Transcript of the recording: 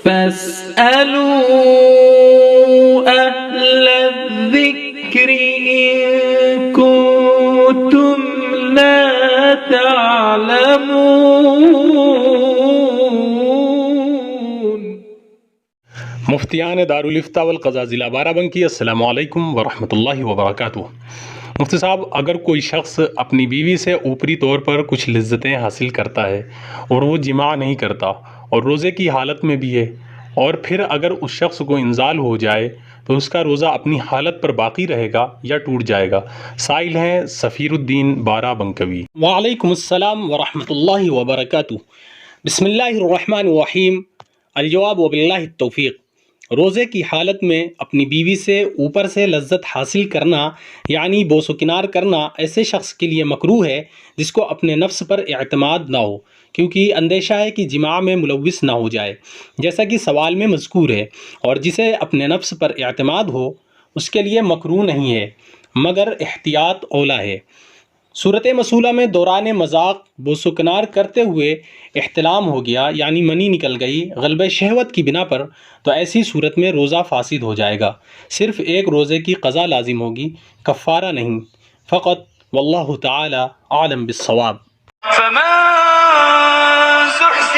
فاسألوا أهل الذكر إن كنتم لا تعلمون۔ مفتیان دارالفتاء والقضاء ضلع بارہ بنکی، السلام علیکم ورحمۃ اللہ وبرکاتہ۔ مفتی صاحب، اگر کوئی شخص اپنی بیوی سے اوپری طور پر کچھ لذتیں حاصل کرتا ہے اور وہ جماع نہیں کرتا اور روزے کی حالت میں بھی ہے، اور پھر اگر اس شخص کو انزال ہو جائے تو اس کا روزہ اپنی حالت پر باقی رہے گا یا ٹوٹ جائے گا؟ سائل ہیں سفیر الدین بارہ بنکوی۔ وعلیکم السلام ورحمۃ اللہ وبرکاتہ۔ بسم اللہ الرحمن الرحیم۔ الجواب وباللہ التوفیق۔ روزے کی حالت میں اپنی بیوی سے اوپر سے لذت حاصل کرنا یعنی بوس و کنار کرنا ایسے شخص کے لیے مکروہ ہے جس کو اپنے نفس پر اعتماد نہ ہو، کیونکہ اندیشہ ہے کہ جماع میں ملوث نہ ہو جائے جیسا کہ سوال میں مذکور ہے، اور جسے اپنے نفس پر اعتماد ہو اس کے لیے مکروہ نہیں ہے، مگر احتیاط اولیٰ ہے۔ صورت مسئولہ میں دوران مذاق بوس و کنار کرتے ہوئے احتلام ہو گیا یعنی منی نکل گئی غلبہ شہوت کی بنا پر، تو ایسی صورت میں روزہ فاسد ہو جائے گا، صرف ایک روزے کی قضا لازم ہوگی، کفارہ نہیں فقط۔ واللہ تعالی عالم بالصواب۔ فمن زحزح